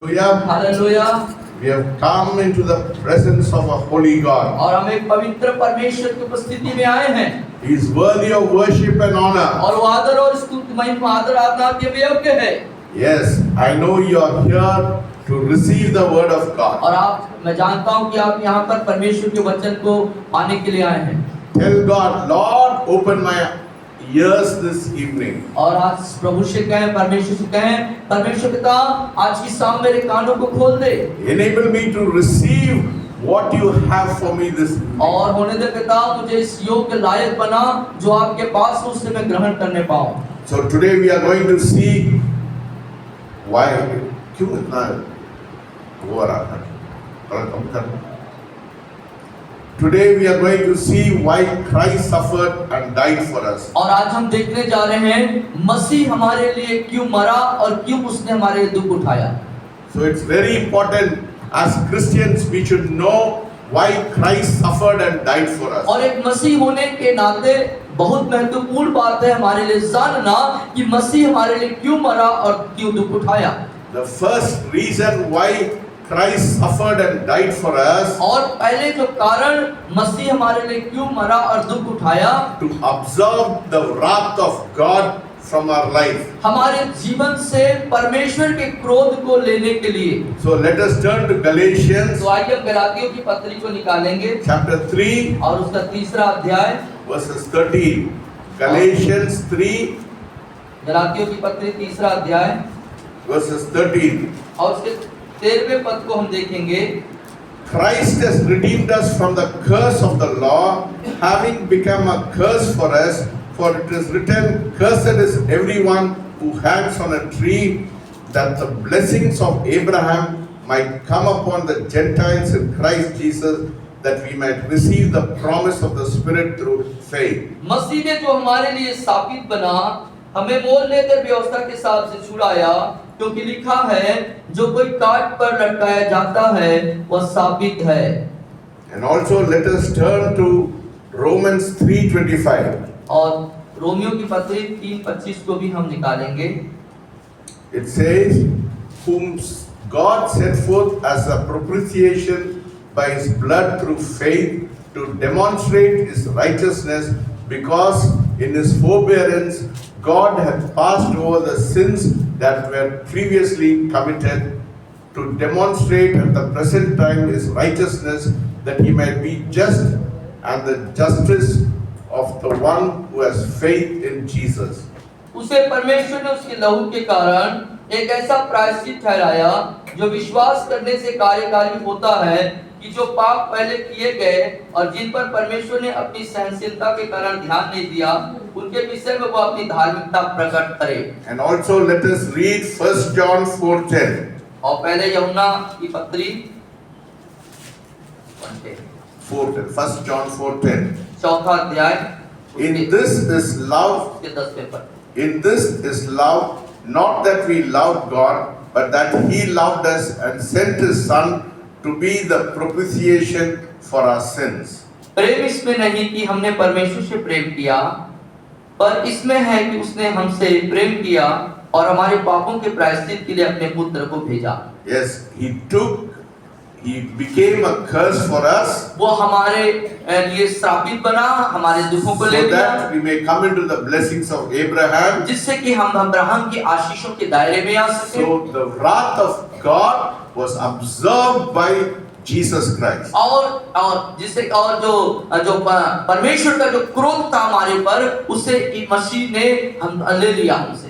Hallelujah. We have come into the presence of a holy God. और हम एक पवित्र परमेश्वर की उपस्थिति में आए हैं He is worthy of worship and honor. और वो आदर और स्तुति महिमा आदर आराधना के योग्य है। Yes, I know you are here to receive the word of God. और मैं जानता हूँ कि आप यहाँ पर परमेश्वर के वचन को पाने के लिए आए हैं। Tell God, Lord, open my ears this evening. और आज प्रभु से कहें, परमेश्वर से कहें, परमेश्वर पिता आज की शाम मेरे कानों को खोल दे। Enable me to receive what you have for me this evening. और होने दे पिता मुझे इस योग्य लायक बना जो आपके पास है उससे मैं ग्रहण करने पाऊँ। So today we are going to see why क्यों इतना हो रहा है? थोड़ा कम करना। Today we are going to see why Christ suffered and died for us. और आज हम देखने जा रहे हैं मसीह हमारे लिए क्यों मरा और क्यों उसने हमारे दुख उठाया। So it's very important as Christians we should know why Christ suffered and died for us. और एक मसीह होने के नाते बहुत महत्वपूर्ण बात है हमारे लिए जानना कि मसीह हमारे लिए क्यों मरा और क्यों दुख उठाया। The first reason why Christ suffered and died for us, और पहले जो कारण मसीह हमारे लिए क्यों मरा और दुख उठाया, to absorb the wrath of God from our life. हमारे जीवन से परमेश्वर के क्रोध को लेने के लिए। So let us turn to Galatians तो आइए हम गलातियों की पत्री को निकालेंगे chapter 3 और उसका तीसरा अध्याय verses 13. Galatians 3 गलातियों की पत्री तीसरा अध्याय verses 13. और उसके 13वें पद को हम देखेंगे। Christ has redeemed us from the curse of the law, having become a curse for us, for it is written, cursed is everyone who hangs on a tree, that the blessings of Abraham might come upon the Gentiles in Christ Jesus, that we might receive the promise of the Spirit through faith. मसीह ने जो हमारे लिए साबित बना, हमें मोल लेकर व्यवस्था के हिसाब से छुड़ाया, क्योंकि लिखा है जो कोई काट पर लटकाया जाता है वह साबित है। And also let us turn to Romans 3:25. और रोमियो की पत्री 3:25 को भी हम निकालेंगे। It says, whom God set forth as a propitiation by his blood through faith to demonstrate his righteousness, because in his forbearance God had passed over the sins that were previously committed, to demonstrate at the present time his righteousness, that he might be just and the justice of the one who has faith in Jesus. उसे परमेश्वर ने उसके लहू के कारण एक ऐसा प्रायश्चित ठहराया जो विश्वास करने से कार्यकारी होता है, कि जो पाप पहले किए गए और जिन पर परमेश्वर ने अपनी सहनशीलता के कारण ध्यान नहीं दिया, उनके विषय में वो अपनी धार्मिकता प्रकट करे। And also let us read 1 John 4:10. और पहले यूहन्ना की पत्री 1 John 4:10. चौथा अध्याय In this is love, के 10वें पद। in this is love, not that we loved God, but that he loved us and sent his son to be the propitiation for our sins. प्रेम इसमें नहीं कि हमने परमेश्वर से प्रेम किया, पर इसमें है कि उसने हमसे प्रेम किया और हमारे पापों के प्रायश्चित के लिए अपने पुत्र को भेजा। Yes, he became a curse for us, वो हमारे लिए श्रापित बना, हमारे दुखों को ले so लिया, that we may come into the blessings of Abraham. जिससे कि हम अब्राहम की आशीषों के दायरे में आ सके। So the wrath of God was absorbed by Jesus Christ. और जिसे और जो परमेश्वर का जो क्रोध था हमारे पर, उसे मसीह ने हम ले लिया हमसे।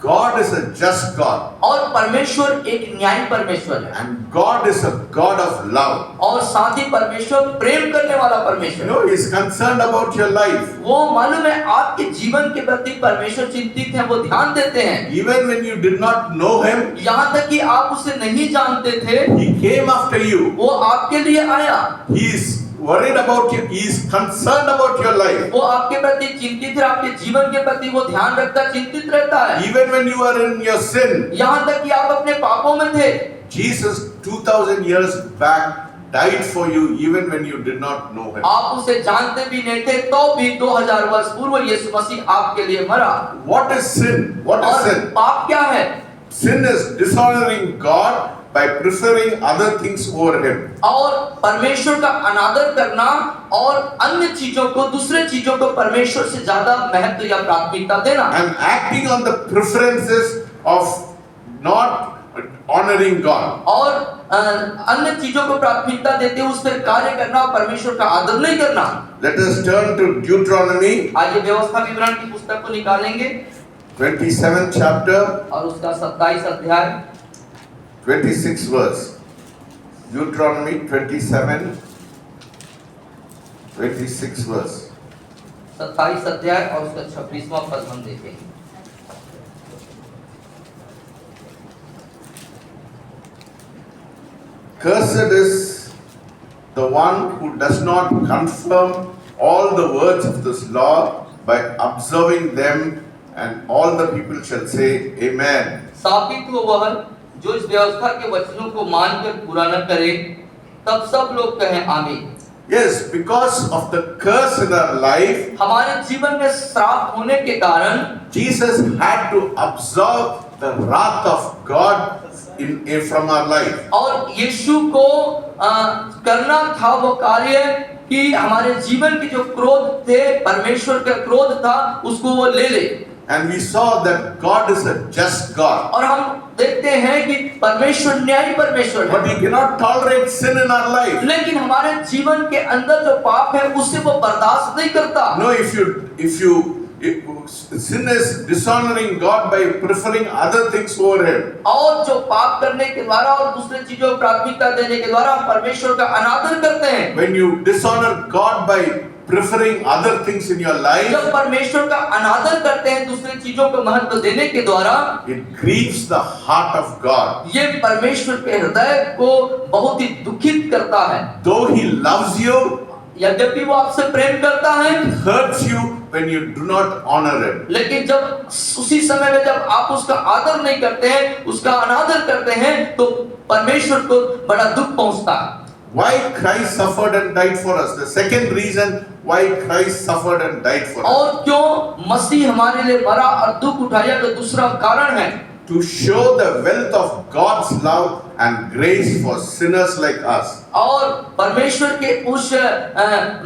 God is a just God. और परमेश्वर एक न्यायी परमेश्वर है। And God is a God of love. और साथ ही परमेश्वर प्रेम करने वाला You परमेश्वर know, He is concerned about your life. वो मालूम है आपके जीवन के प्रति परमेश्वर चिंतित है, वो ध्यान देते हैं। Even when you did not know Him, यहाँ तक कि आप उसे नहीं जानते थे, He came after you. वो आपके लिए आया। He is worried about you. He is concerned about your life. वो आपके प्रति चिंतित है, आपके जीवन के प्रति वो ध्यान रखता, चिंतित रहता है। Even when you are in your sin, यहाँ तक कि आप अपने पापों में थे, Jesus 2000 years back died for you even when you did not know Him. आप उसे जानते भी नहीं थे, तो भी 2000 वर्ष पूर्व यीशु मसीह आपके लिए मरा। What is sin? What is और sin? पाप क्या है? Sin is dishonoring God by preferring other things over Him. और परमेश्वर का अनादर करना और अन्य चीजों को, दूसरे चीजों को परमेश्वर से ज्यादा महत्व या प्राथमिकता देना, And acting on the preferences of not honoring God. और अन्य चीजों को प्राथमिकता देते हुए उस पर कार्य करना और परमेश्वर का आदर नहीं करना। Let us turn to Deuteronomy, आइए व्यवस्था विवरण की पुस्तक को निकालेंगे 27th chapter, और उसका 27 अध्याय 26th verse. Deuteronomy 27, 26th verse. 27 अध्याय और उसका 26वां पद हम देखेंगे। Cursed is the one who does not confirm all the words of this law by observing them, and all the people shall say, Amen. साबित हो वह जो इस व्यवस्था के वचनों को मानकर पूरा न करे, तब सब लोग कहें आमीन। Yes, because of the curse in our life, हमारे जीवन में श्राप होने के कारण Jesus had to absorb the wrath of God from our life. और यीशु को करना था वो कार्य कि हमारे जीवन के जो क्रोध थे, परमेश्वर का क्रोध था, उसको वो ले ले। And we saw that God is a just God. और हम देखते हैं कि परमेश्वर न्यायी परमेश्वर But है, He cannot tolerate sin in our life. लेकिन हमारे जीवन के अंदर जो पाप है उससे वो बर्दाश्त नहीं करता। No, if sin is dishonoring God by preferring other things over Him. और जो पाप करने के द्वारा और दूसरे चीजों को प्राथमिकता देने के द्वारा हम परमेश्वर का अनादर करते हैं। When you dishonor God by preferring other things in your life, जब परमेश्वर का अनादर करते हैं दूसरे चीजों को महत्व देने के द्वारा, it grieves the heart of God. ये परमेश्वर के हृदय को बहुत ही दुखित करता है। Though He loves you, यद्यपि वो आपसे प्रेम करता है, it hurts you when you do not honor Him. लेकिन जब उसी समय में जब आप उसका आदर नहीं करते हैं, उसका अनादर करते हैं, तो परमेश्वर को बड़ा दुख पहुंचता है। Why Christ suffered and died for us? The second reason why Christ suffered and died for us. और क्यों मसीह हमारे लिए मरा और दुख उठाया, तो दूसरा कारण है To show the wealth of God's love and grace for sinners like us. और परमेश्वर के उस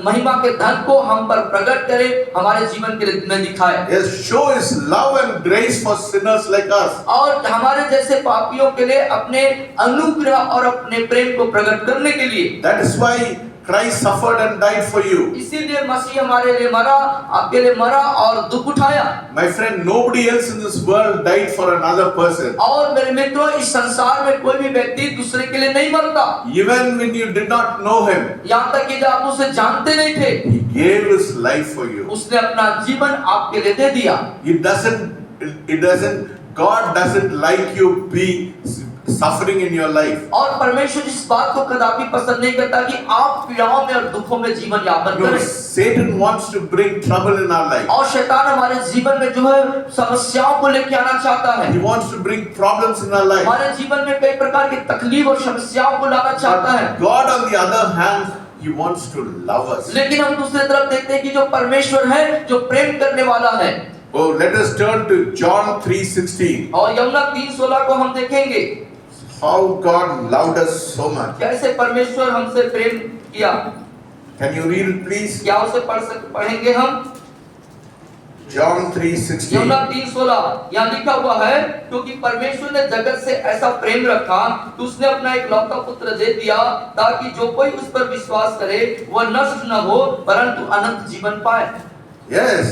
महिमा के धन को हम पर प्रकट करे, हमारे जीवन के में दिखाए। Yes, show His love and grace for sinners like us. और हमारे जैसे पापियों के लिए अपने अनुग्रह और अपने प्रेम को प्रकट करने के लिए। That is why Christ suffered and died for you. इसीलिए मसीह हमारे लिए मरा, आपके लिए मरा और दुख उठाया। My friend, nobody else in this world died for another person. और मेरे मित्रों, इस संसार में कोई भी व्यक्ति दूसरे के लिए नहीं मरता। Even when you did not know Him, यहाँ तक कि जब आप उसे जानते नहीं थे, He gave His life for you. उसने अपना जीवन आपके लिए दे दिया। God doesn't like you be suffering in your life. और परमेश्वर इस बात को कदापि पसंद नहीं करता कि आप पीड़ाओं में और दुखों में जीवन यापन No, करें। Satan wants to bring trouble in our life. और शैतान हमारे जीवन में जो है समस्याओं को लेके आना चाहता है। He wants to bring problems in our life. हमारे जीवन में कई प्रकार की तकलीफ और समस्याओं को लाना चाहता है। God, on the other hand, He wants to love us. लेकिन हम दूसरी तरफ देखते हैं कि जो परमेश्वर है, जो प्रेम करने वाला है। Oh, let us turn to John 3:16. और यूहन्ना 3:16 को हम देखेंगे। How God loved us so much. कैसे परमेश्वर हमसे प्रेम किया। Can you read it, please? क्या उसे पढ़ेंगे हम? John 3:16. यूहन्ना 3:16 यहाँ लिखा हुआ है, क्योंकि परमेश्वर ने जगत से ऐसा प्रेम रखा कि उसने अपना एक लौता पुत्र दे दिया, ताकि जो कोई उस पर विश्वास करे वह नष्ट न हो परंतु अनंत जीवन पाए। Yes,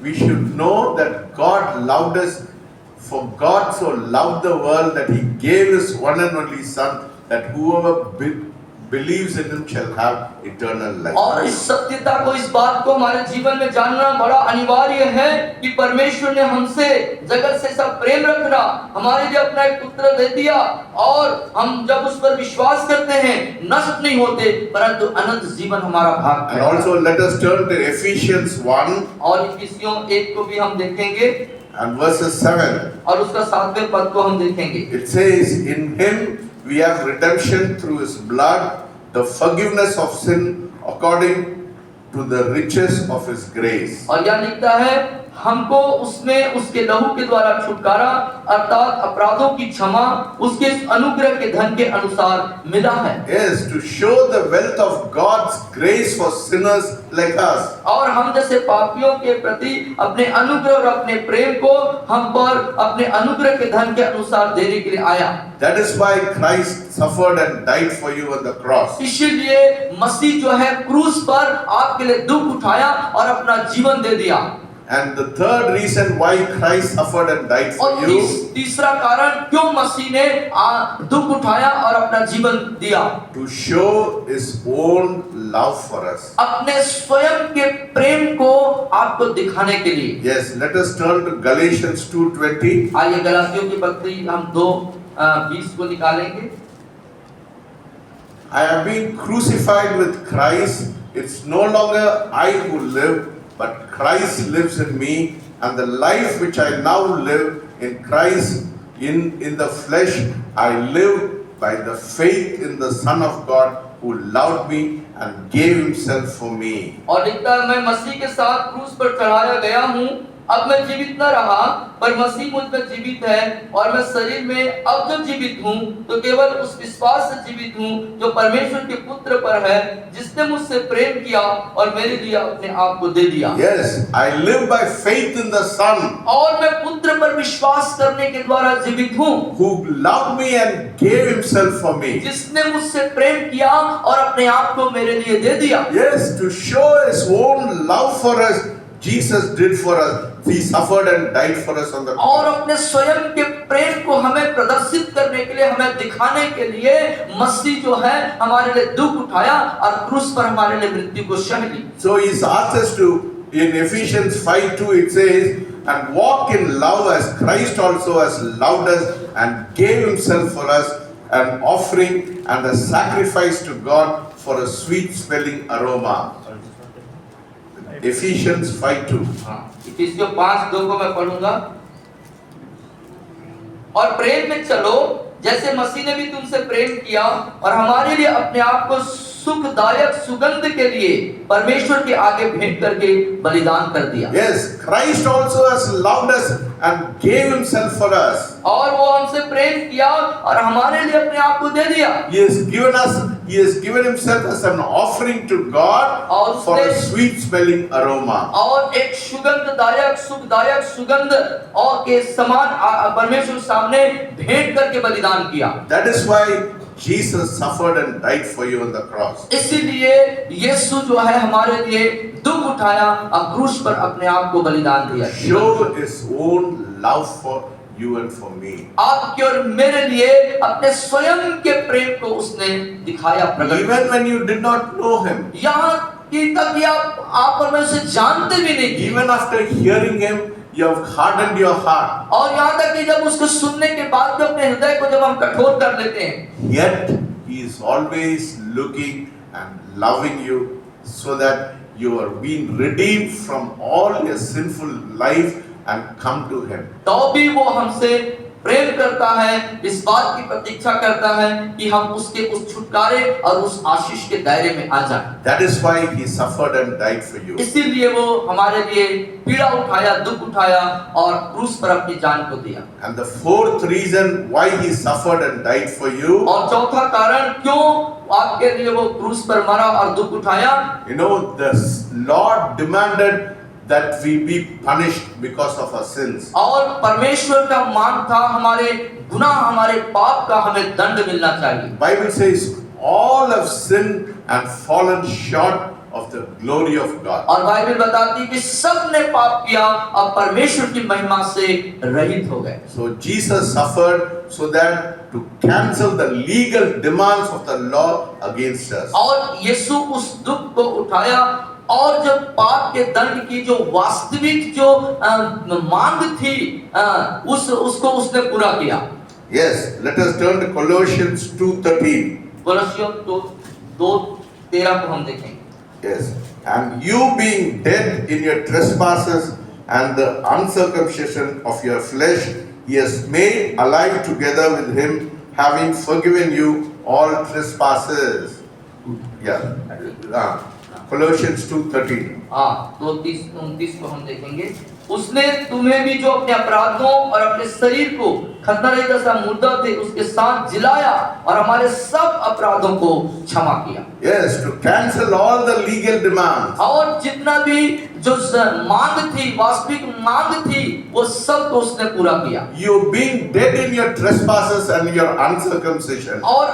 we should know that God loved us, for God so loved the world that He gave His one and only Son, that whoever believes in Him shall have eternal life. और इस सत्यता को, इस बात को हमारे जीवन में जानना बड़ा अनिवार्य है कि परमेश्वर ने हमसे जगत से सब प्रेम रखना, हमारे लिए अपना एक पुत्र दे दिया, और हम जब उस पर विश्वास करते हैं नष्ट नहीं होते परंतु अनंत जीवन हमारा भाग है। And also let us turn to Ephesians 1 और इफिसियों 1 को भी हम देखेंगे and verses 7. और उसका 7वें पद को हम देखेंगे। It says, in Him we have redemption through His blood, the forgiveness of sin according to the riches of His grace. और यह लिखता है, हमको उसमें उसके लहू के द्वारा छुटकारा अर्थात अपराधों की क्षमा उसके अनुग्रह के धन के अनुसार मिला है। Yes, to show the wealth of God's grace for sinners like us. और हम जैसे पापियों के प्रति अपने अनुग्रह और अपने प्रेम को हम पर अपने अनुग्रह के धन के अनुसार देने के लिए आया। That is why Christ suffered and died for you on the cross. इसीलिए मसीह जो है क्रूस पर आपके लिए दुख उठाया और अपना जीवन दे दिया। And the third reason why Christ suffered and died for और you, तीसरा कारण क्यों मसीह ने दुख उठाया और अपना जीवन दिया, to show His own love for us. अपने स्वयं के प्रेम को आपको दिखाने के लिए। Yes, let us turn to Galatians 2:20. आइए गलातियों की पत्री हम 2:20 को निकालेंगे। I have been crucified with Christ. It's no longer I who live, but Christ lives in me, and the life which I now live in Christ in the flesh, I live by the faith in the Son of God who loved me and gave himself for me. और लिखता है, मैं मसीह के साथ क्रूस पर चढ़ाया गया हूँ, अब मैं जीवित न रहा पर मसीह मुझ में जीवित है, और मैं शरीर में अब जो जीवित हूँ तो केवल उस विश्वास से जीवित हूँ जो परमेश्वर के पुत्र पर है, जिसने मुझसे प्रेम किया और मेरे लिए अपने आप को दे दिया। Yes, I live by faith in the Son और मैं पुत्र पर विश्वास करने के द्वारा जीवित हूँ, who loved me and gave himself for me. जिसने मुझसे प्रेम किया और अपने आप को मेरे लिए दे दिया। Yes, to show his own love for us, Jesus did for us. He suffered and died for us on the और cross. अपने स्वयं के प्रेम को हमें प्रदर्शित करने के लिए, हमें दिखाने के लिए मसीह जो है हमारे लिए दुख उठाया और क्रूस पर हमारे लिए मृत्यु को सह ली। So he's asked us to, in Ephesians 5:2 it says, and walk in love as Christ also has loved us and gave himself for us, an offering and a sacrifice to God for a sweet smelling aroma. Ephesians 5:2. इफिसियों 5:2 को मैं पढ़ूंगा। और प्रेम में चलो जैसे मसीह ने भी तुमसे प्रेम किया और हमारे लिए अपने आप को सुखदायक सुगंध के लिए परमेश्वर के आगे भेंट करके बलिदान कर दिया। Yes, Christ also has loved us and gave himself for us. और वो हमसे प्रेम किया और हमारे लिए अपने आप को दे दिया। He has given himself as an offering to God और for a उसने sweet smelling aroma. और एक सुगंधदायक सुखदायक सुगंध और के समान परमेश्वर सामने भेंट करके बलिदान किया। That is why Jesus suffered and died for you on the cross. इसीलिए यीशु जो है हमारे लिए दुख उठाया और क्रूस पर अपने आप को बलिदान दिया। Show his own love for you and for me. आपके और मेरे लिए अपने स्वयं के प्रेम को उसने दिखाया, प्रकट किया। Even when you did not know him, यहाँ कि तक कि आप और मैं उसे जानते भी नहीं थे। even after hearing him, you have hardened your heart. और यहाँ तक कि जब उसको सुनने के बाद भी अपने हृदय को जब हम कठोर कर लेते हैं, Yet he is always looking and loving you, so that you are being redeemed from all your sinful life and come to him. तो भी वो हमसे प्रेम करता है, इस बात की प्रतीक्षा करता है कि हम उसके उस छुटकारे और उस आशीष के दायरे में आ जाएं। That is why he suffered and died for you. इसीलिए वो हमारे लिए पीड़ा उठाया, दुख उठाया और क्रूस पर अपनी जान को दिया। And the fourth reason why he suffered and died for you, और चौथा कारण क्यों आपके लिए वो क्रूस पर मरा और दुख उठाया, you know, the Lord demanded that we be punished because of our sins. और परमेश्वर का मांग था हमारे गुनाह, हमारे पाप का हमें दंड मिलना चाहिए। Bible says all have sinned and fallen short of the glory of God. और बाइबल बताती है कि सब ने पाप किया और परमेश्वर की महिमा से रहित हो गए। So Jesus suffered so that to cancel the legal demands of the law against us. और यीशु उस दुख को उठाया और जब पाप के दंड की जो वास्तविक जो मांग थी उसको उसने पूरा किया। Yes, let us turn to Colossians 2:13. कोलोसियों 2:13 को हम देखेंगे। Yes, and you being dead in your trespasses and the uncircumcision of your flesh, he has made alive together with him, having forgiven you all trespasses. Yeah, Colossians 2:13. हाँ, 2:30-29 को हम देखेंगे। उसने तुम्हें भी जो अपने अपराधों और अपने शरीर को खतनारहित सा मुर्दा थे उसके साथ जिलाया और हमारे सब अपराधों को क्षमा किया। Yes, to cancel all the legal demands. और जितना भी जो मांग थी, वास्तविक मांग थी, वो सब को उसने पूरा किया। You being dead in your trespasses and your uncircumcision. और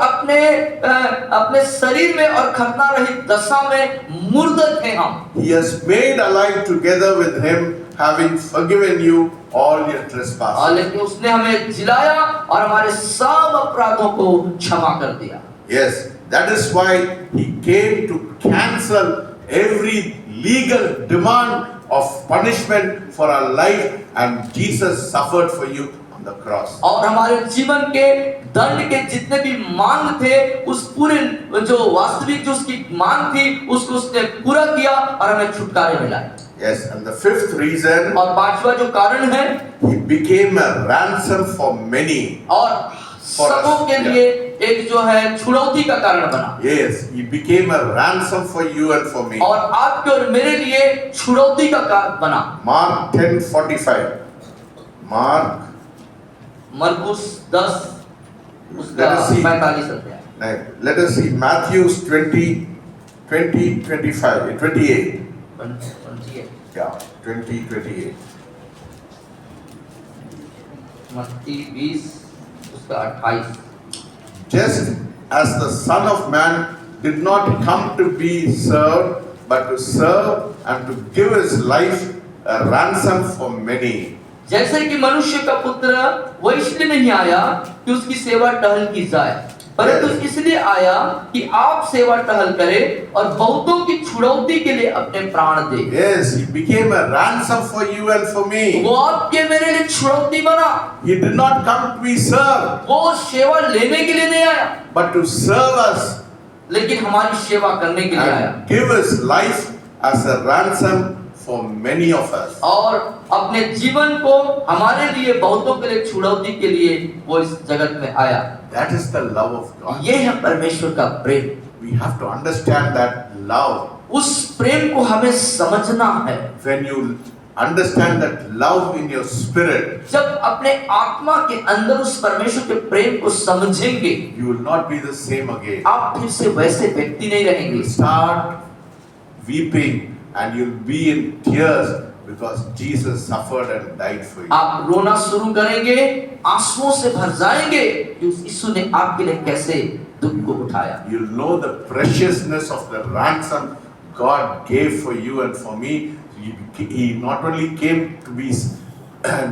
अपने शरीर में और खतना रहित दशा में मुर्दा थे हम। He has made alive together with him, having forgiven you all your trespasses. लेकिन उसने हमें जिलाया और हमारे सब अपराधों को क्षमा कर दिया। Yes, that is why he came to cancel every legal demand of punishment for our life, and Jesus suffered for you on the cross. और हमारे जीवन के दंड के जितने भी मांग थे, उस पूरे जो वास्तविक जो उसकी मांग थी, उसको उसने पूरा किया और हमें छुटकारे मिला। Yes, and the fifth reason, और पांचवा जो कारण है, he became a ransom for many. और सबों के लिए एक जो है छुड़ौती का कारण बना। Yes, he became a ransom for you and for me. और आपके और मेरे लिए छुड़ौती का कारण बना। Mark 10:45. Mark. मरकुस 10 उसका Let us see. 45 अध्याय। Now, let us see Matthew 28. Yeah, 28. मत्ती 20 उसका 28। Just as the Son of Man did not come to be served, but to serve and to give his life a ransom for many. जैसे कि मनुष्य का पुत्र वो इसलिए नहीं आया कि उसकी सेवा टहल की जाए, परंतु इसलिए आया कि आप सेवा टहल करें और बहुतों की छुड़ौती के लिए अपने प्राण दे। Yes, he became a ransom for you and for me. वो आपके मेरे लिए छुड़ौती बना। He did not come to be served, वो सेवा लेने के लिए नहीं आया, but to serve us लेकिन हमारी सेवा करने के लिए आया and give his life as a ransom for many of us. और अपने जीवन को हमारे लिए बहुतों के लिए छुड़ौती के लिए वो इस जगत में आया। That is the love of God. ये है परमेश्वर का प्रेम। We have to understand that love. उस प्रेम को हमें समझना है। When you understand that love in your spirit, जब अपने आत्मा के अंदर उस परमेश्वर के प्रेम को समझेंगे, you will not be the same again. आप फिर से वैसे व्यक्ति नहीं You रहेंगे। will start weeping and you'll be in tears because Jesus suffered and died for you. आप रोना शुरू करेंगे, आंसुओं से भर जाएंगे कि उस यीशु ने आपके लिए कैसे दुख को उठाया। You'll know the preciousness of the ransom God gave for you and for me. He not only came to be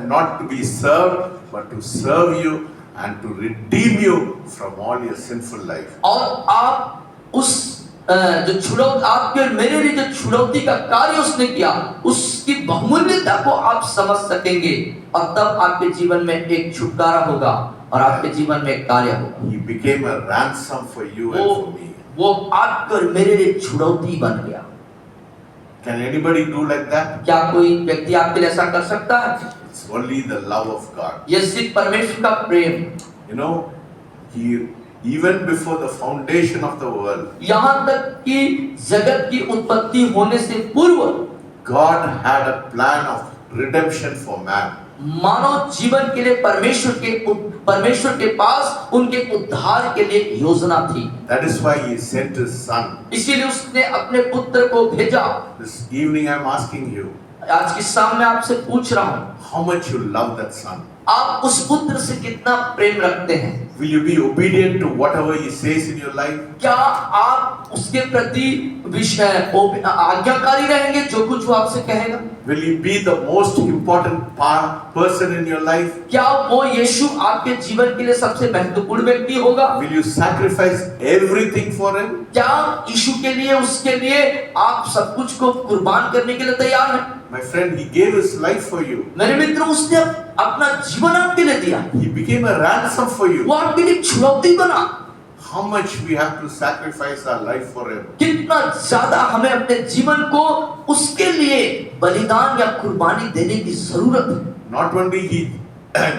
not to be served, but to serve you and to redeem you from all your sinful life. और आप उस जो आपके और मेरे लिए जो छुड़ौती का कार्य उसने किया, उसकी बहुमूल्यता को आप समझ सकेंगे और तब आपके जीवन में एक छुटकारा होगा और आपके जीवन में एक कार्य होगा। He became a ransom for you and for me. वो आपके और मेरे लिए छुड़ौती बन गया। Can anybody do like that? क्या कोई व्यक्ति आपके लिए ऐसा कर सकता है? It's only the love of God. ये सिर्फ परमेश्वर का प्रेम। You know, He even before the foundation of the world, यहाँ तक कि जगत की उत्पत्ति होने से पूर्व God had a plan of redemption for man. मानव जीवन के लिए परमेश्वर के पास उनके उद्धार के लिए योजना थी। That is why He sent His Son. इसीलिए उसने अपने पुत्र को भेजा। This evening I am asking you, आज की शाम में आपसे पूछ रहा हूँ, how much you love that Son? आप उस पुत्र से कितना प्रेम रखते हैं? Will you be obedient to whatever He says in your life? क्या आप उसके प्रति आज्ञाकारी रहेंगे जो कुछ वो आपसे कहेगा? Will He be the most important person in your life? क्या वो यीशु आपके जीवन के लिए सबसे महत्वपूर्ण व्यक्ति होगा? Will you sacrifice everything for Him? क्या यीशु के लिए उसके लिए आप सब कुछ को कुर्बान करने के लिए तैयार हैं? My friend, He gave His life for you. मेरे मित्र, उसने अपना जीवन आपके लिए दिया। He became a ransom for you. वो आपके लिए छुड़ौती बना। How much we have to sacrifice our life for Him? कितना ज्यादा हमें अपने जीवन को उसके लिए बलिदान या कुर्बानी देने की जरूरत है। Not only He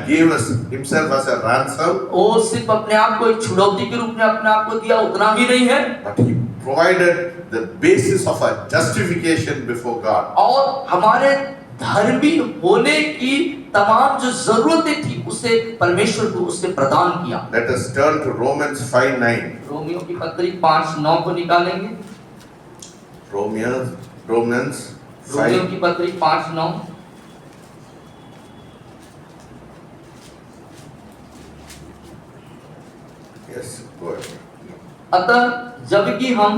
gave us Himself as a ransom, वो सिर्फ अपने आप को एक छुड़ौती के रूप में अपने आप को दिया, उतना ही नहीं है, but He provided the basis of our justification before God. और हमारे धर्मी होने की तमाम जो जरूरतें थी उसे परमेश्वर को उसने प्रदान किया। Let us turn to Romans 5:9. Romeo की पत्री 5:9 को निकालेंगे। Romans Romeo 5. की पत्री 5:9। Yes, go ahead. अतः जबकि हम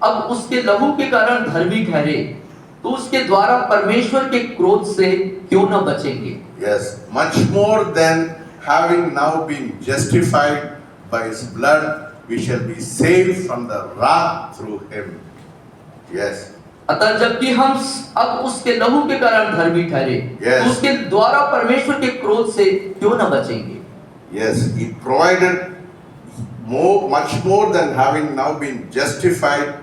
अब उसके लहू के कारण धर्मी ठहरे, तो उसके द्वारा परमेश्वर के क्रोध से क्यों न बचेंगे। Yes, much more than having now been justified by his blood, we shall be saved from the wrath through him. Yes. अतः जबकि हम अब उसके लहू के कारण धर्मी ठहरे, Yes. तो उसके द्वारा परमेश्वर के क्रोध से क्यों न बचेंगे। Yes, he provided much more than having now been justified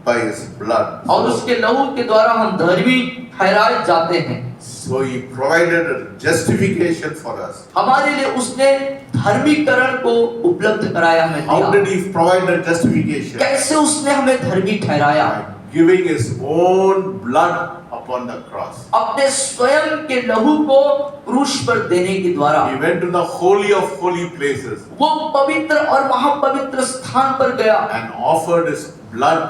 by his blood. और उसके लहू के द्वारा हम धर्मी ठहराए जाते हैं। So he provided a justification for us. हमारे लिए उसने धर्मीकरण को उपलब्ध कराया, हमें How दिया। did he provide the justification? कैसे उसने हमें धर्मी ठहराया। By giving his own blood upon the cross. अपने स्वयं के लहू को क्रूस पर देने के द्वारा He went to the holy of holy places वो पवित्र और महापवित्र स्थान पर गया and offered his blood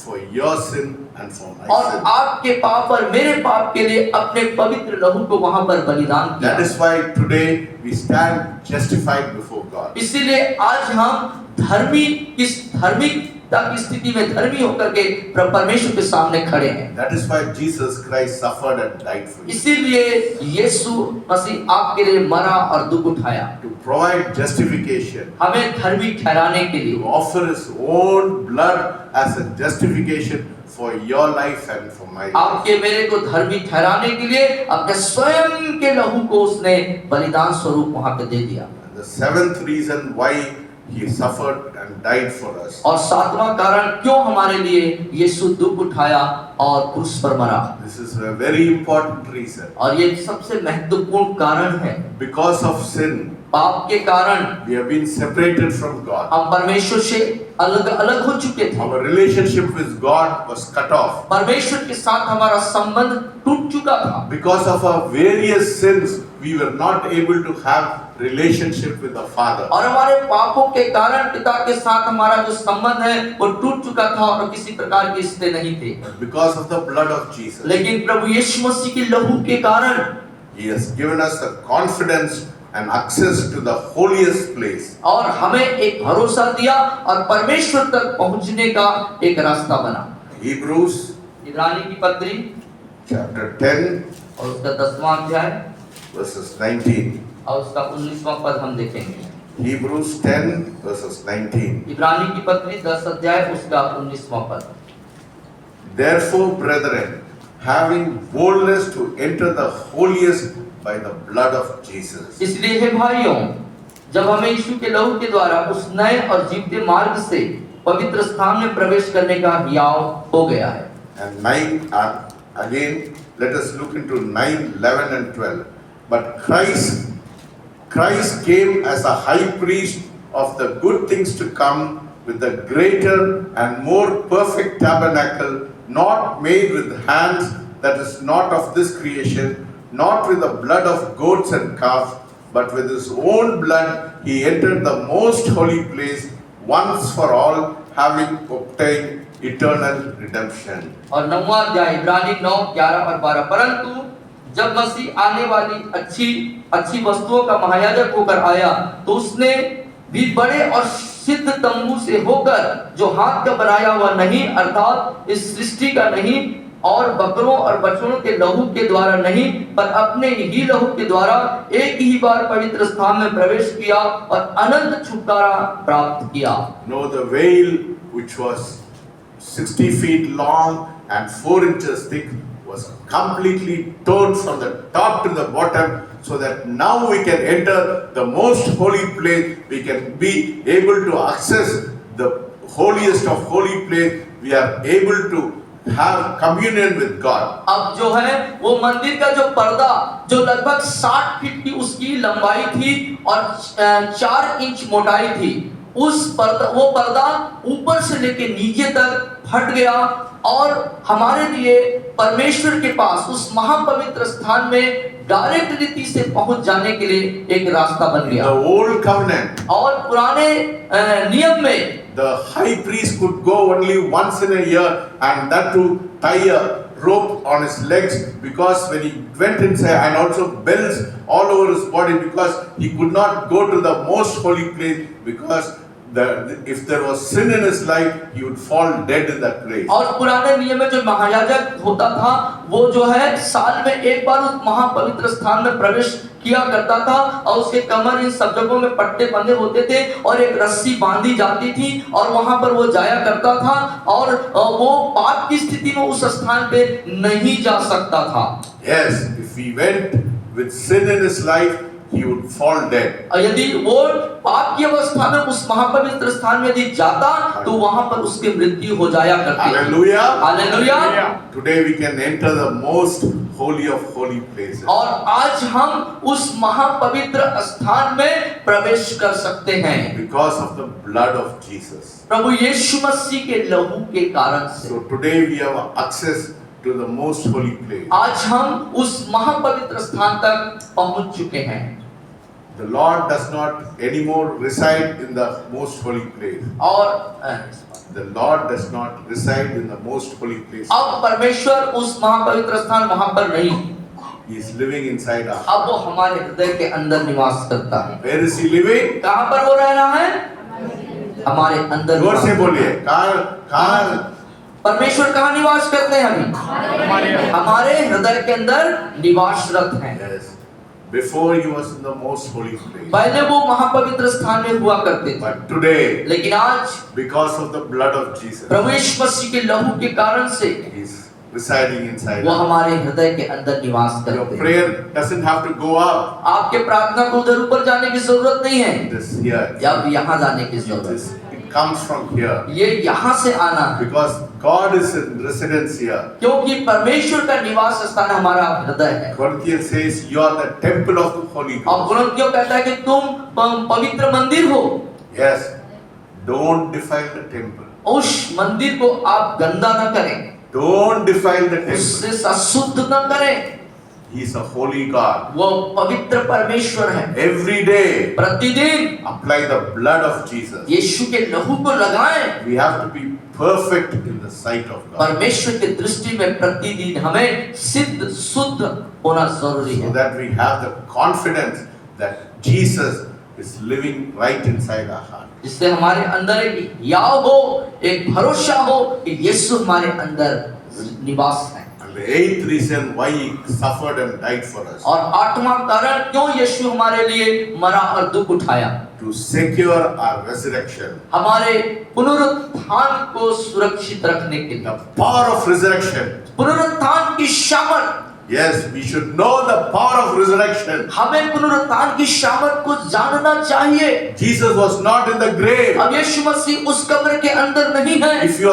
for your sin and for my और sin. आपके पाप और मेरे पाप के लिए अपने पवित्र लहू को वहां पर बलिदान किया। That is why today we stand justified before God. इसीलिए आज हम धार्मिकता की स्थिति में धर्मी होकर के परमेश्वर के सामने खड़े हैं। That is why Jesus Christ suffered and died for you. इसीलिए यीशु मसीह आपके लिए मरा और दुख उठाया, To provide justification. हमें धर्मी ठहराने के To लिए। offer his own blood as a justification for your life and for my life. आपके मेरे को धर्मी ठहराने के लिए अपने स्वयं के लहू को उसने बलिदान स्वरूप वहां पे दे दिया। And the seventh reason why he suffered and died for us. और सातवां कारण क्यों हमारे लिए यीशु दुख उठाया और क्रूस पर मरा। This is a very important reason. और ये सबसे महत्वपूर्ण कारण है। Because of sin, पाप के कारण we have been separated from God. हम परमेश्वर से अलग अलग हो चुके थे। Our relationship with God was cut off. परमेश्वर के साथ हमारा संबंध टूट चुका था। Because of our various sins, we were not able to have relationship with the Father. और हमारे पापों के कारण पिता के साथ हमारा जो संबंध है वो टूट चुका था और किसी प्रकार के रिश्ते नहीं थे। Because of the blood of Jesus, लेकिन प्रभु यीशु मसीह के लहू के कारण He has given us the confidence and access to the holiest place. और हमें एक भरोसा दिया और परमेश्वर तक पहुंचने का एक रास्ता बना। Hebrews इब्रानी की पत्री chapter 10 और उसका 10वां अध्याय verses 19. और उसका 19वां पद हम देखेंगे। Hebrews 10 verses 19. इब्रानी की पत्री 10 अध्याय उसका 19वां पद। Therefore, brethren, having boldness to enter the holiest by the blood of Jesus. इसलिए हे भाइयों, जब हमें यीशु के लहू के द्वारा उस नए और जीवते मार्ग से पवित्र स्थान में प्रवेश करने का हियाव हो गया है। And 9 again, let us look into 9, 11 and 12. But Christ came as a high priest of the good things to come with the greater and more perfect tabernacle, not made with hands, that is not of this creation, not with the blood of goats and calves, but with his own blood he entered the most holy place once for all, having obtained eternal redemption. और 9वां अध्याय इब्रानी 9, 11 और 12। परंतु जब मसीह आने वाली अच्छी वस्तुओं का महायाजक होकर आया, तो उसने भी बड़े और सिद्ध तंबू से होकर, जो हाथ का बनाया हुआ नहीं अर्थात इस सृष्टि का नहीं, और बकरों और बछड़ों के लहू के द्वारा नहीं, पर अपने ही लहू के द्वारा एक ही बार पवित्र स्थान में प्रवेश किया और अनंत छुटकारा प्राप्त किया। No, the veil which was 60 feet long and 4 inches thick was completely torn from the top to the bottom, so that now we can enter the most holy place. We can be able to access the holiest of holy place. We are able to have communion with God. अब जो है वो मंदिर का जो पर्दा जो लगभग 60 फीट की उसकी लंबाई थी और 4 इंच मोटाई थी, वो पर्दा ऊपर से लेके नीचे तक फट गया और हमारे लिए परमेश्वर के पास उस महापवित्र स्थान में डायरेक्ट रीति से पहुंच जाने के लिए एक रास्ता बन The गया। old covenant, और पुराने नियम में the high priest could go only once in a year, and that to tie a rope on his legs, because when he went inside, and also bells all over his body, because he could not go to the most holy place, because if there was sin in his life, he would fall dead in that place. और पुराने नियम में जो महायाजक होता था वो जो है साल में एक बार उस महापवित्र स्थान में प्रवेश किया करता था और उसके कमर इन सब जगहों में पट्टे बंधे होते थे और एक रस्सी बांधी जाती थी और वहां पर वो जाया करता था और वो पाप की स्थिति में उस स्थान पे नहीं जा सकता था। Yes, if he went with sin in his life, he would fall dead. और यदि वो पाप की अवस्था में उस महापवित्र स्थान में यदि जाता तो वहां पर उसकी मृत्यु हो जाया करती थी। Hallelujah. Hallelujah. Today we can enter the most holy of holy places. और आज हम उस महापवित्र स्थान में प्रवेश कर सकते हैं Because of the blood of Jesus. प्रभु यीशु मसीह के लहू के कारण से। So today we have access to the most holy place. आज हम उस महापवित्र स्थान तक पहुंच चुके हैं। The Lord does not anymore reside in the most holy place. और The Lord does not reside in the most holy place. अब परमेश्वर उस महापवित्र स्थान वहां पर नहीं, He is living inside us. अब वो हमारे हृदय के अंदर निवास करता है। Where is He living? कहां पर वो रह रहा है? हमारे अंदर। जोर से बोलिए। कहाँ? परमेश्वर कहाँ निवास करते हैं? अभी हमारे हृदय के अंदर निवासरत हैं। Yes. Before He was in the most holy place. पहले वो महापवित्र स्थान में हुआ करते थे, But today, लेकिन आज because of the blood of Jesus, प्रभु यीशु मसीह के लहू के कारण से He is residing inside वो us. हमारे हृदय के अंदर निवास Your करते हैं। prayer doesn't have to go up. आपके प्रार्थना को उधर ऊपर जाने की जरूरत नहीं है, It is here. या अब यहाँ जाने की जरूरत है। It comes from here. ये यहाँ से आना है, Because God is in residence here. क्योंकि परमेश्वर का निवास स्थान हमारा हृदय है। Corinthians says you are the temple of the Holy और Ghost. कुरिन्थियों कहता है कि तुम पवित्र मंदिर हो। Yes. Don't defile the temple. उस मंदिर को आप गंदा न करें, Don't defile the temple. उससे अशुद्ध न करें। He is a holy God. वो पवित्र परमेश्वर है। Every day, प्रतिदिन apply the blood of Jesus. यीशु के लहू को लगाएं। We have to be perfect in the sight of God. परमेश्वर की दृष्टि में प्रतिदिन हमें सिद्ध शुद्ध होना जरूरी So है, that we have the confidence that Jesus is living right inside our heart. जिससे हमारे अंदर एक याव हो, एक भरोसा हो कि यीशु हमारे अंदर निवास है। And the eighth reason why He suffered and died for us, और आठवां कारण क्यों यीशु हमारे लिए मरा और दुख उठाया, to secure our resurrection. हमारे पुनरुत्थान को सुरक्षित रखने के लिए। The power of resurrection. पुनरुत्थान की सामर्थ, Yes, we should know the power of resurrection. हमें पुनरुत्थान की सामर्थ को जानना चाहिए। Jesus was not in the grave. अब यीशु मसीह उस कब्र के अंदर नहीं है। If he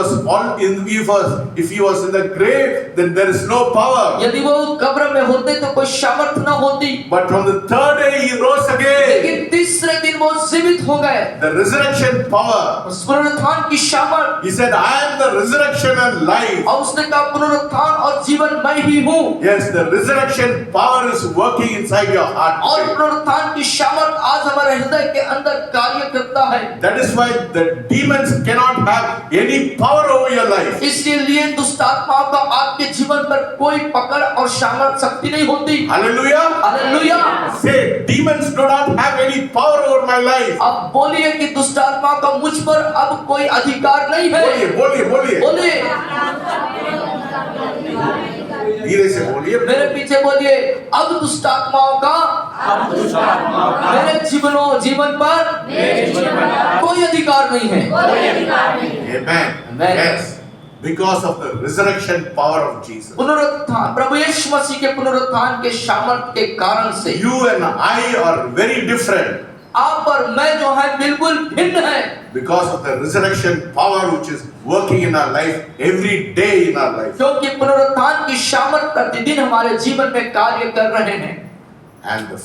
was in the grave, then there is no power. यदि वो कब्र में होते तो कोई सामर्थ न होती। But from the third day he rose again. लेकिन तीसरे दिन वो जीवित हो गए। The resurrection power. उस पुनरुत्थान की सामर्थ, He said, I am the resurrection and life. और उसने कहा पुनरुत्थान और जीवन मैं ही हूँ। Yes, the resurrection power is working inside your heart. और पुनरुत्थान की सामर्थ आज हमारे हृदय के अंदर कार्य करता है। That is why the demons cannot have any power over your life. इसलिए दुष्ट आत्माओं का आपके जीवन पर कोई पकड़ और सामर्थ शक्ति नहीं होती। Hallelujah. Hallelujah. Say, demons do not have any power over my life. अब बोलिए कि दुष्ट आत्माओं का मुझ पर अब कोई अधिकार नहीं है। बोलिए. बोलिए, धीरे से बोलिए. मेरे पीछे बोलिए, अब दुष्ट आत्माओं का मेरे जीवन पर कोई अधिकार नहीं है। Amen. Amen. Yes. Because of the resurrection power of Jesus. पुनरुत्थान, प्रभु यीशु मसीह के पुनरुत्थान के सामर्थ के कारण से You and I are very different. आप और मैं जो है बिल्कुल भिन्न है। Because of the resurrection power which is working in our life every day in our life. क्योंकि पुनरुत्थान की सामर्थ प्रतिदिन हमारे जीवन में कार्य कर रहे हैं। And the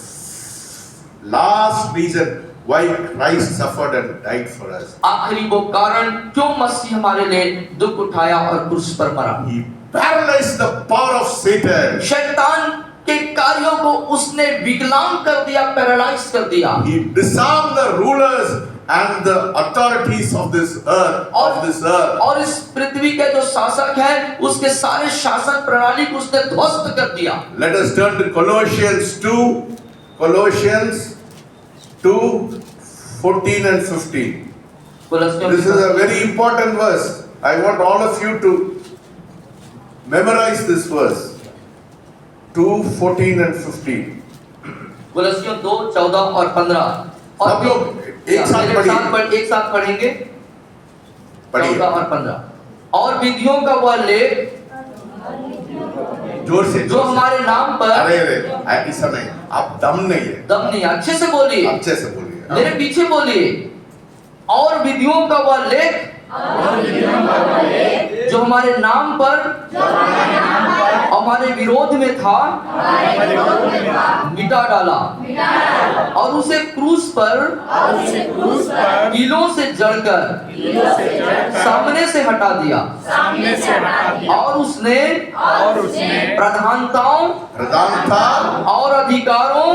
last reason why Christ suffered and died for us. आखिरी वो कारण क्यों मसीह हमारे लिए दुख उठाया और क्रूस पर मरा। He paralyzed the power of Satan. शैतान के कार्यों को उसने विकलांग कर दिया, पैरालाइज कर दिया। He disarmed the rulers and the authorities of this earth. और इस पृथ्वी के जो शासक हैं उसके सारे शासन प्रणाली को उसने ध्वस्त कर दिया। Let us turn to Colossians 2:14 and 15. This is a very important verse. I want all of you to memorize this verse. 2:14 and 15. कोलोसियों 2:14 और 15। और सब लोग एक साथ पढ़ेंगे। 14 और 15। और विधियों का वह लेख जोर से जो हमारे नाम पर, अरे इस समय आप दम नहीं, अच्छे से बोलिए, मेरे पीछे बोलिए। और विधियों का वह लेख जो हमारे नाम पर हमारे विरोध में था, मिटा डाला और उसे क्रूस पर कीलों से जड़कर सामने से हटा दिया। और उसने प्रधानताओं और अधिकारों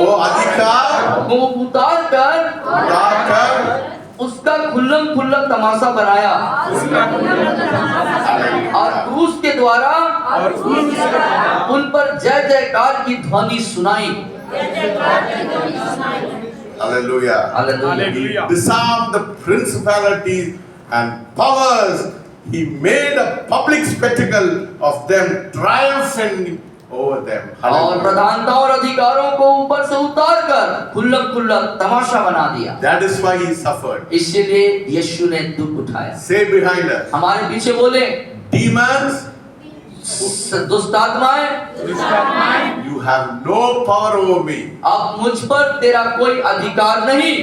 को उतार कर उसका खुल्लम तमाशा बनाया और क्रूस के द्वारा उन पर जय जयकार की ध्वनि सुनाई। Hallelujah. He disarmed the principalities and powers. He made a public spectacle of them, triumphing over them. और प्रधानता और अधिकारों को ऊपर से उतार कर खुल्लम तमाशा बना दिया। That is why he suffered. इसलिए यीशु ने दुख उठाया। Say behind us. हमारे पीछे बोले, demons, दुष्ट आत्माएं, you have no power over me. अब मुझ पर तेरा कोई अधिकार नहीं,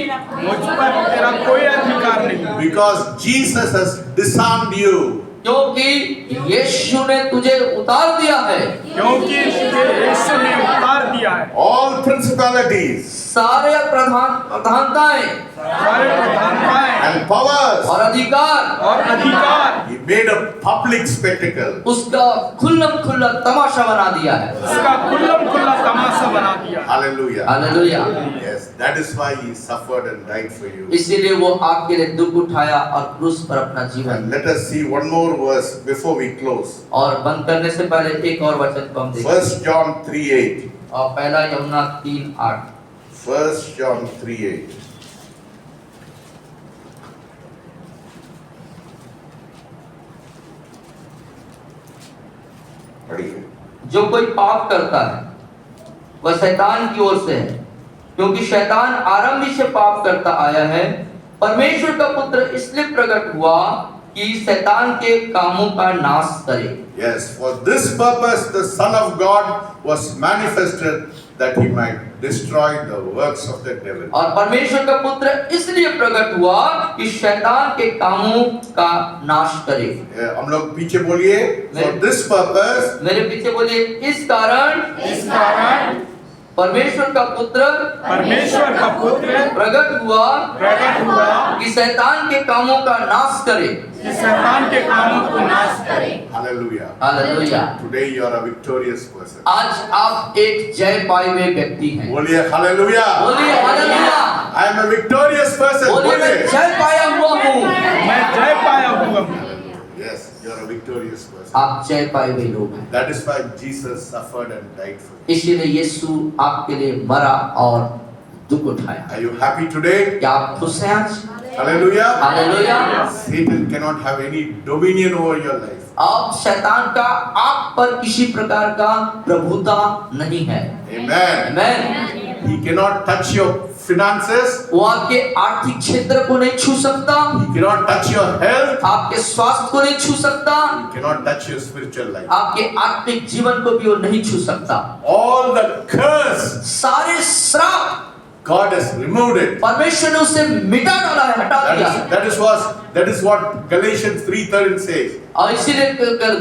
Because Jesus has disarmed you. क्योंकि यीशु ने तुझे उतार दिया है। All principalities, सारे प्रधानताएं and powers, और अधिकार he made a public spectacle. उसका खुल्लम तमाशा बना दिया है। Hallelujah. Hallelujah. Yes, that is why he suffered and died for you. इसीलिए वो आपके लिए दुख उठाया और क्रूस पर अपना जीवन। And let us see one more verse before we close. और बंद करने से पहले एक और वचन को हम देखें। 1 John 3:8. और पहला यूहन्ना 3:8। 1 John 3:8. पढ़िए। जो कोई पाप करता है वह शैतान की ओर से है, क्योंकि शैतान आरंभ से पाप करता आया है। परमेश्वर का पुत्र इसलिए प्रकट हुआ कि शैतान के कामों का नाश करे। Yes, for this purpose the Son of God was manifested, that he might destroy the works of the devil. और परमेश्वर का पुत्र इसलिए प्रकट हुआ कि शैतान के कामों का नाश करे। हम लोग पीछे बोलिए, for this purpose, मेरे पीछे बोलिए, इस कारण परमेश्वर का पुत्र प्रकट हुआ कि शैतान के कामों का नाश करे। Hallelujah. Hallelujah. Today you are a victorious person. आज आप एक जय पाए हुए व्यक्ति हैं। बोलिए Hallelujah. बोलिए hallelujah. I am a victorious person. बोलिए मैं जय पाया हुआ हूँ। Yes, you are a victorious person. आप जय पाए हुए लोग हैं। That is why Jesus suffered and died for you. इसीलिए यीशु आपके लिए मरा और दुख उठाया। Are you happy today? क्या आप खुश हैं आज? Hallelujah. Hallelujah. Satan cannot have any dominion over your life. अब शैतान का आप पर किसी प्रकार का प्रभुता नहीं है। Amen. आमीन। He cannot touch your finances. वो आपके आर्थिक क्षेत्र को नहीं छू सकता। He cannot touch your health. आपके स्वास्थ्य को नहीं छू सकता। He cannot touch your spiritual life. आपके आत्मिक जीवन को भी वो नहीं छू सकता। All the curse, सारे श्राप God has removed it. परमेश्वर ने उसे मिटा डाला है, हटा दिया है। That is what Galatians 3:13 says. और इसीलिए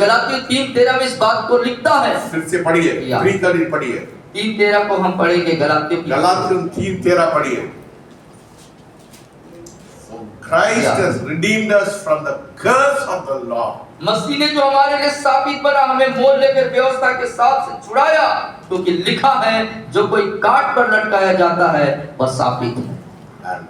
गलातियों 3:13 में इस बात को लिखता है। फिर से पढ़िए, 3:13 पढ़िए। 3:13 को हम पढ़ेंगे। गलातियों 3:13 पढ़िए। For Christ Yeah. has redeemed us from the curse of the law. मसीह ने जो हमारे लिए साबित बना, हमें मोल लेकर व्यवस्था के साथ से छुड़ाया, क्योंकि लिखा है जो कोई काट पर लटकाया जाता है वह साबित है। And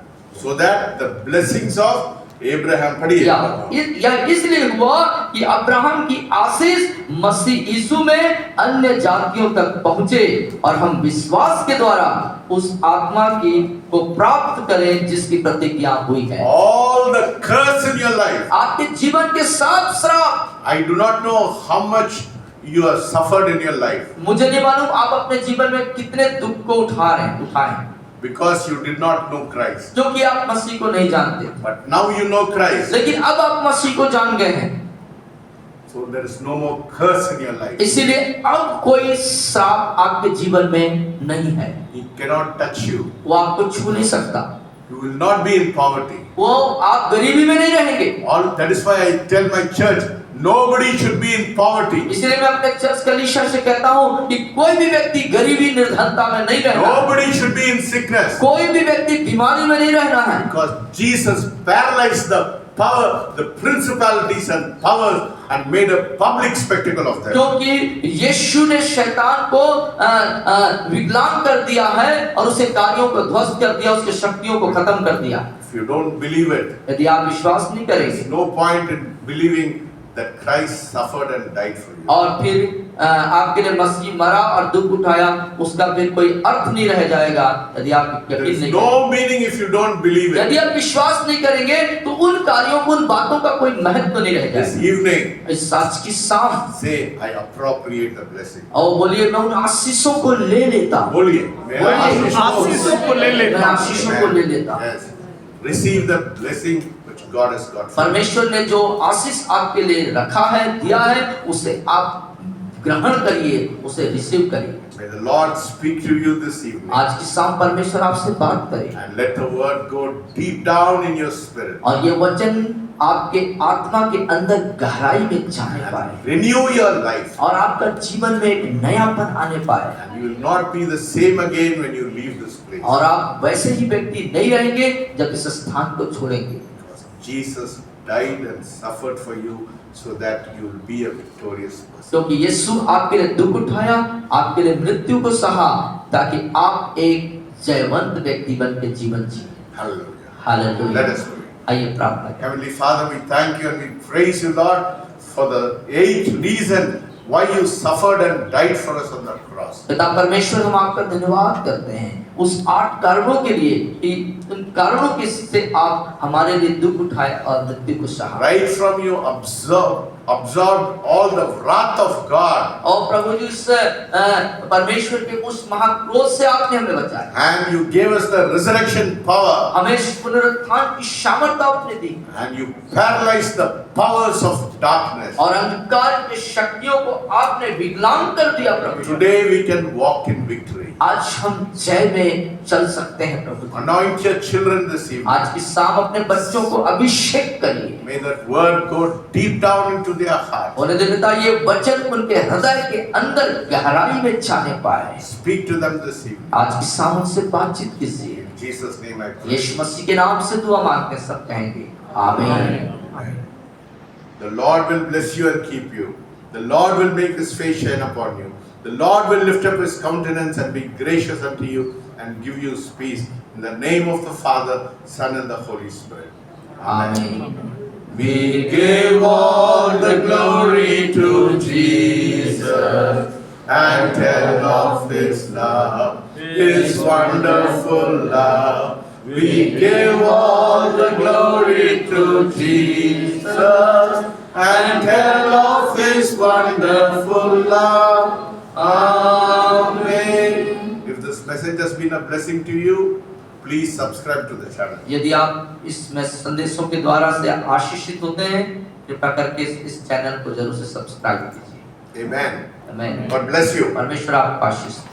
so that the blessings of Abraham, या इसलिए हुआ कि अब्राहम की आशीष मसीह यीशु में अन्य जातियों तक पहुंचे और हम विश्वास के द्वारा उस आत्मा की को प्राप्त करें जिसकी प्रतिज्ञा हुई है। all the curse in your life. आपके जीवन के साथ श्राप, I do not know how much you have suffered in your life मुझे नहीं मालूम आप अपने जीवन में कितने दुख को उठाए because you did not know Christ. क्योंकि आप मसीह को नहीं जानते, But now you know Christ. लेकिन अब आप मसीह को जान गए हैं, So there is no more curse in your life. इसीलिए अब कोई श्राप आपके जीवन में नहीं है। He cannot touch you. वो आपको छू नहीं सकता, You will not be in poverty. वो आप गरीबी में नहीं रहेंगे। All that is why I tell my church, nobody should be in poverty. इसलिए मैं अपने चर्च कलीसिया से कहता हूँ कि कोई भी व्यक्ति गरीबी निर्धनता में नहीं रहना, Nobody should be in sickness. कोई भी व्यक्ति बीमारी में नहीं रहना है, Because Jesus paralyzed the power, the principalities and powers and made a public spectacle of them. क्योंकि यीशु ने शैतान को विकलांग कर दिया है और उसे कार्यों को ध्वस्त कर दिया, उसके शक्तियों को खत्म कर दिया। If you don't believe it, यदि आप विश्वास नहीं there करेंगे is no point in believing that Christ suffered and died for you. और फिर आपके लिए मसीह मरा और दुख उठाया, उसका फिर कोई अर्थ नहीं रह जाएगा यदि आप There यकीन is नहीं no करेंगे। meaning if you don't believe यदि it. आप विश्वास नहीं करेंगे तो उन कार्यों को, उन बातों का कोई महत्व नहीं रह This जाएगा। evening, इस आज की शाम say, I appropriate the blessing. और बोलिए मैं उन आशीषों को ले लेता हूँ, बोलिए, मैं आशीषों को ले मैं लेता हूँ। आशीषों को ले लेता हूँ। Yes. Receive the blessing which God has got for you. परमेश्वर ने जो आशीष आपके लिए रखा है, दिया है, उसे आप ग्रहण करिए, उसे रिसीव करिए। May the Lord speak to you this evening. आज की शाम परमेश्वर आपसे बात करे And let the word go deep down in your spirit. और ये वचन आपके आत्मा के अंदर गहराई में जाने पाए And renew your life. और आपका जीवन में एक नयापन आने पाए And you will not be the same again when you leave this place. और आप वैसे ही व्यक्ति नहीं रहेंगे जब इस स्थान को छोड़ेंगे, Because Jesus died and suffered for you so that you will be a victorious person. क्योंकि यीशु आपके लिए दुख उठाया, आपके लिए मृत्यु को सहा, ताकि आप एक जयवंत व्यक्ति बन के जीवन जिए। Hallelujah. Hallelujah. Let us pray. आइए प्रार्थना करें। Heavenly Father, we thank you and we praise you, Lord, for the eighth reason why you suffered and died for us on the cross. पिता परमेश्वर, हम आपका धन्यवाद करते हैं उस 8 कारणों के लिए कि उन कारणों के से आप हमारे लिए दुख उठाए और मृत्यु को सहा। Right from you absorbed all the wrath of God, और प्रभु जी उस परमेश्वर के उस महाक्रोध से आपने हमें बचाया, and you gave us the resurrection power, हमें इस पुनरुत्थान की सामर्थ्य आपने दी and you paralyzed the powers of darkness. और अंधकार की शक्तियों को आपने विकलांग कर दिया। प्रभु Today we can walk in victory. आज हम जय में चल सकते हैं। प्रभु Anoint your children this evening. आज की शाम अपने बच्चों को अभिषेक करिए, May that word go deep down into their heart. उन्हें देता ये वचन उनके हृदय के अंदर गहराई में जाने पाए। Speak to them this evening. आज की शाम उनसे बातचीत कीजिए। In Jesus' name I pray. यीशु मसीह के नाम से दुआ मांगते हैं, सब कहेंगे आमीन। The Lord will bless you and keep you. The Lord will make his face shine upon you. The Lord will lift up his countenance and be gracious unto you and give you peace. In the name of the Father, Son and the Holy Spirit. आमीन। We give all the glory to Jesus and tell of his love, his wonderful love. We give all the glory to Jesus and tell of his wonderful love. Amen. If this message has been a blessing to you, please subscribe to the channel. यदि आप इस संदेशों के द्वारा से आशीषित होते हैं, कृपया करके इस चैनल को जरूर से सब्सक्राइब कीजिए। Amen. आमीन। God bless you. परमेश्वर आपको आशीष दे।